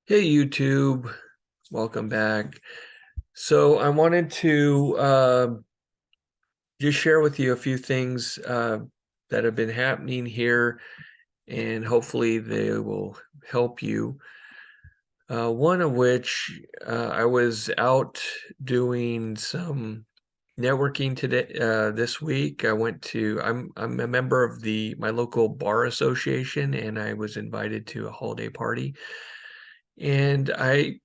Hey YouTube, welcome back. So I wanted to just share with you a few things that have been happening here, and hopefully they will help you. One of which I was out doing some networking today. This week, I'm a member of my local bar association, and I was invited to a holiday party, and I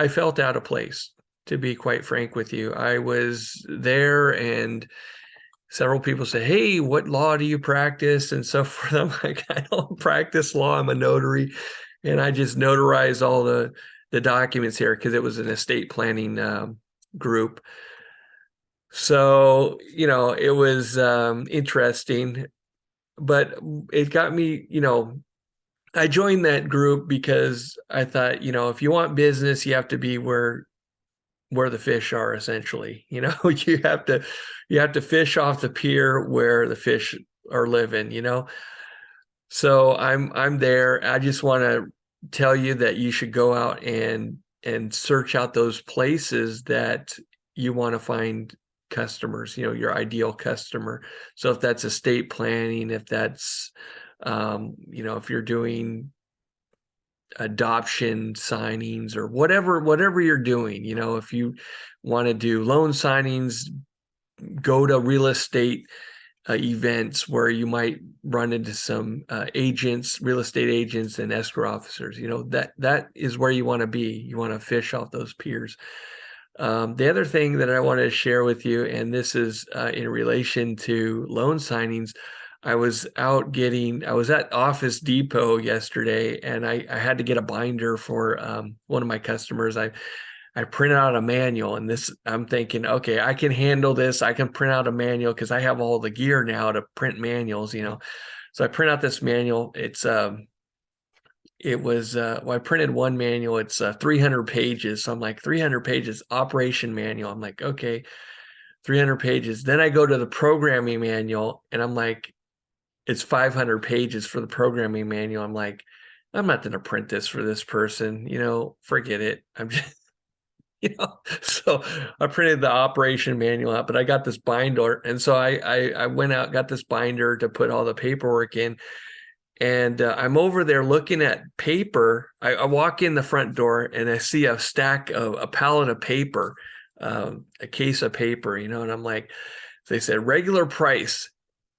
felt out of place, to be quite frank with you. I was there and several people say, "Hey, what law do you practice?" And so for them, like, I don't practice law. I'm a notary, and I just notarize all the documents here because it was an estate planning group. So, it was interesting, but it got me, I joined that group because I thought, if you want business, you have to be where the fish are, essentially. You have to fish off the pier where the fish are living. So I'm there. I just want to tell you that you should go out and search out those places that you want to find customers, your ideal customer. So if that's estate planning, if that's if you're doing adoption signings or whatever you're doing, if you want to do loan signings, go to real estate events where you might run into some real estate agents and escrow officers. That is where you want to be. You want to fish off those piers. The other thing that I wanted to share with you, and this is in relation to loan signings. I was at Office Depot yesterday, and I had to get a binder for one of my customers. I printed out a manual, and I'm thinking, okay, I can handle this. I can print out a manual because I have all the gear now to print manuals. So I print out this manual. I printed one manual. It's 300 pages. So I'm like, 300 pages, operation manual. I'm like, okay, 300 pages. Then I go to the programming manual, and I'm like, it's 500 pages for the programming manual. I'm like, I'm not going to print this for this person. Forget it. I'm just, so I printed the operation manual out, but I got this binder. And so I went out, got this binder to put all the paperwork in. And I'm over there looking at paper. I walk in the front door and I see a pallet of paper, a case of paper, and I'm like, they said regular price,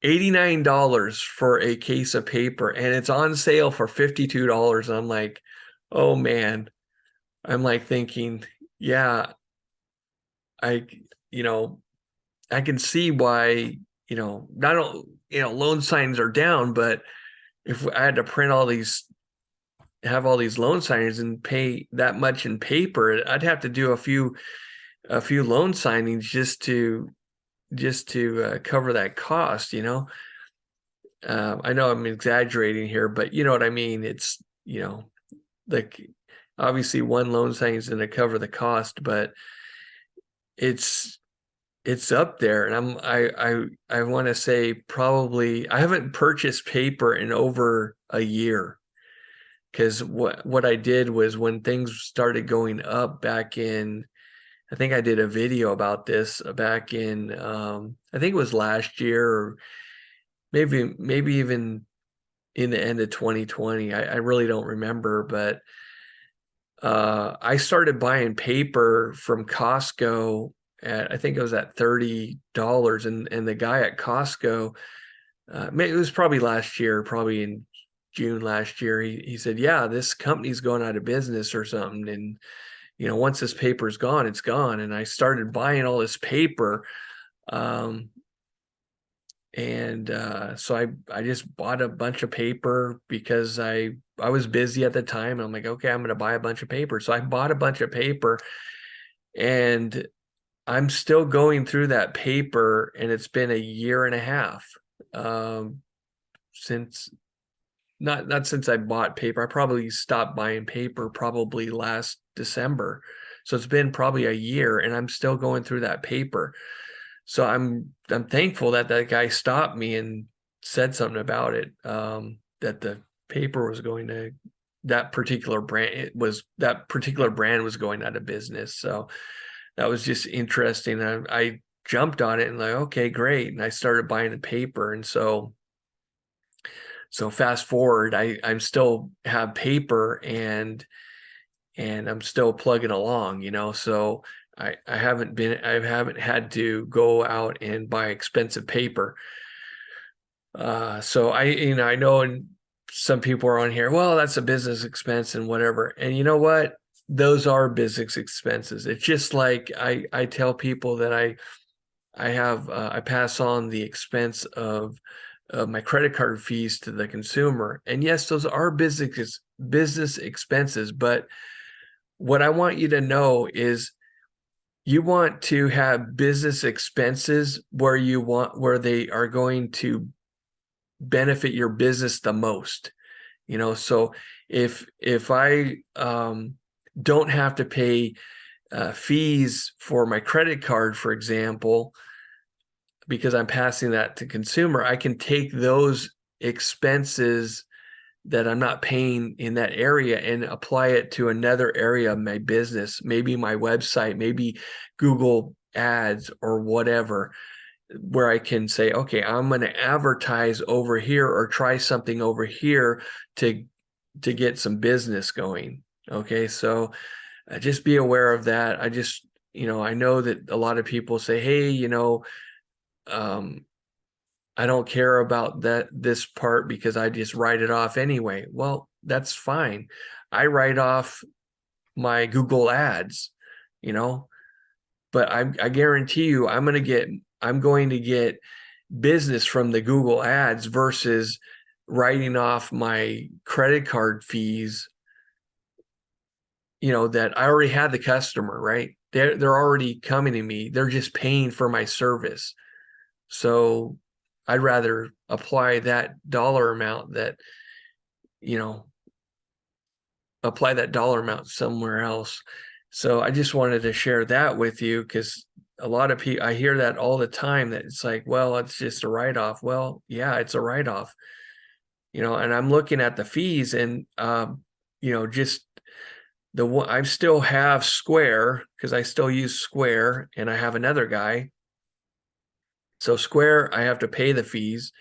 $89 for a case of paper, and it's on sale for $52. And I'm like, oh man. I'm like thinking, yeah, I, you know, I can see why, not all, loan signs are down, but if I had to have all these loan signings and pay that much in paper, I'd have to do a few loan signings just to cover that cost. I know I'm exaggerating here, but you know what I mean. It's like, obviously one loan signing is going to cover the cost, but it's up there. And I want to say, probably I haven't purchased paper in over a year, because what I did was, when things started going up back in, I think I did a video about this back in, I think it was last year, or maybe even in the end of 2020. I really don't remember, but I started buying paper from Costco I think it was at $30, and the guy at Costco, it was probably last year, probably in June last year, he said, yeah, this company's going out of business or something, and once this paper's gone, it's gone. And I started buying all this paper, um, and so I just bought a bunch of paper because I was busy at the time, and I'm like, okay, I'm going to buy a bunch of paper. So I bought a bunch of paper, and I'm still going through that paper, and it's been a year and a half since not since I bought paper. I probably stopped buying paper probably last December. So it's been probably a year, and I'm still going through that paper. So I'm thankful that guy stopped me and said something about it, that the paper was going to that particular brand was going out of business. So that was just interesting. I jumped on it and like, okay, great. And I started buying the paper. And so fast forward, I'm still have paper and I'm still plugging along, so I haven't had to go out and buy expensive paper. So I know, and some people are on here, well, that's a business expense and whatever. And you know what? Those are business expenses. It's just like I tell people that I pass on the expense of my credit card fees to the consumer. And yes, those are business expenses, but what I want you to know is you want to have business expenses where they are going to benefit your business the most. So if I don't have to pay fees for my credit card, for example, because I'm passing that to consumer, I can take those expenses that I'm not paying in that area and apply it to another area of my business, maybe my website, maybe Google ads or whatever, where I can say, okay, I'm going to advertise over here or try something over here to get some business going. Okay, so just be aware of that. I know that a lot of people say, hey, I don't care about this part because I just write it off anyway. Well, that's fine. I write off my Google ads, but I guarantee you I'm going to get business from the Google ads versus writing off my credit card fees, that I already had the customer, right? They're already coming to me. They're just paying for my service. So I'd rather apply that dollar amount somewhere else. So I just wanted to share that with you because a lot of people, I hear that all the time, that it's like, well, it's just a write-off. Well, yeah, it's a write-off, and I'm looking at the fees and, just I still have Square because I still use Square and I have another guy. So Square, I have to pay the fees,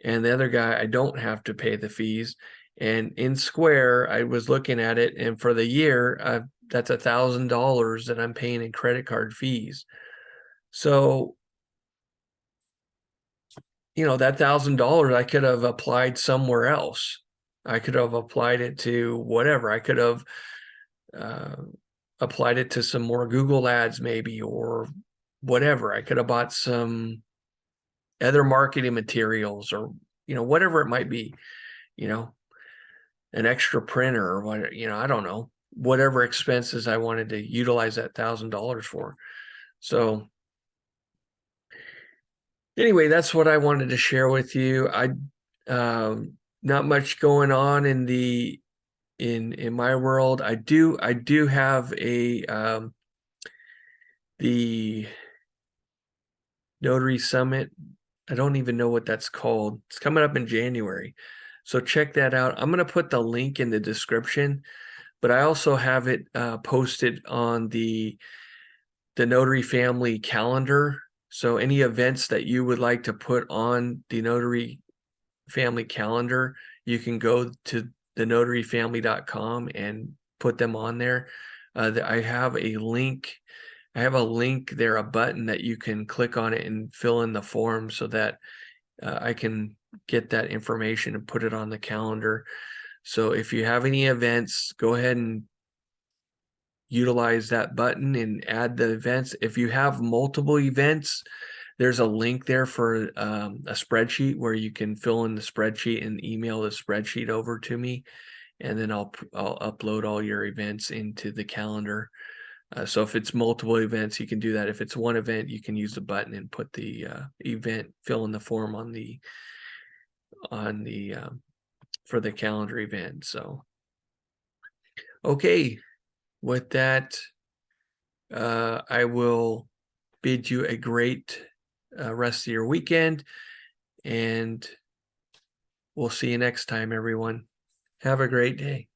and the other guy, I don't have to pay the fees. And in Square, I was looking at it, and for the year, that's $1,000 that I'm paying in credit card fees. So, that $1,000 I could have applied somewhere else. I could have applied it to whatever. I could have applied it to some more Google ads, maybe, or whatever. I could have bought some other marketing materials or, whatever it might be, an extra printer or what, I don't know, whatever expenses I wanted to utilize that $1,000 for. So anyway, that's what I wanted to share with you. Not much going on in my world. I do have the Notary Summit. I don't even know what that's called. It's coming up in January. So check that out. I'm going to put the link in the description, but I also have it posted on the Notary Family calendar. So any events that you would like to put on the Notary Family calendar, you can go to thenotaryfamily.com and put them on there. I have a link. I have a link there, a button that you can click on it and fill in the form so that I can get that information and put it on the calendar. So if you have any events, go ahead and utilize that button and add the events. If you have multiple events, there's a link there for a spreadsheet where you can fill in the spreadsheet and email the spreadsheet over to me, and then I'll upload all your events into the calendar. So if it's multiple events, you can do that. If it's one event, you can use the button and put the event, fill in the form on the for the calendar event. So okay, with that, I will bid you a great rest of your weekend, and we'll see you next time, everyone. Have a great day.